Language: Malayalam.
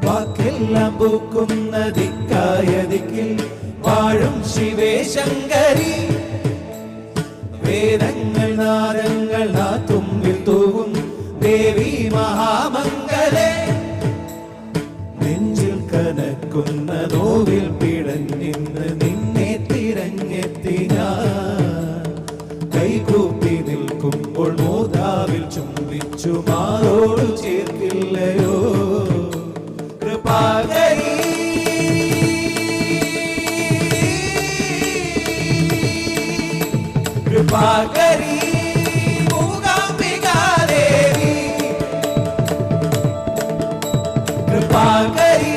വാക്കെല്ലാം പൂക്കുന്ന ദിക്കായ ദിക്കിൽ വാഴും ശിവേ ശങ്കരി. വേദങ്ങൾ നാദങ്ങൾ നാത്തുമ്പിൽ തൂവും ദേവി മഹാമംഗലേ. നെഞ്ചിൽ കനക്കുന്ന നോവിൽ പിടഞ്ഞിന്ന് നിന്നെ തിരഞ്ഞെത്തി ഞാൻ. കൈകൂപ്പി നിൽക്കുമ്പോൾ മോതാവിൽ ചുംബിച്ചു മാറോടു ചേർക്കില്ലയോ കൃപാകരി. കൃപാകരി മൂകാംബികാദേവി. കൃപാകരി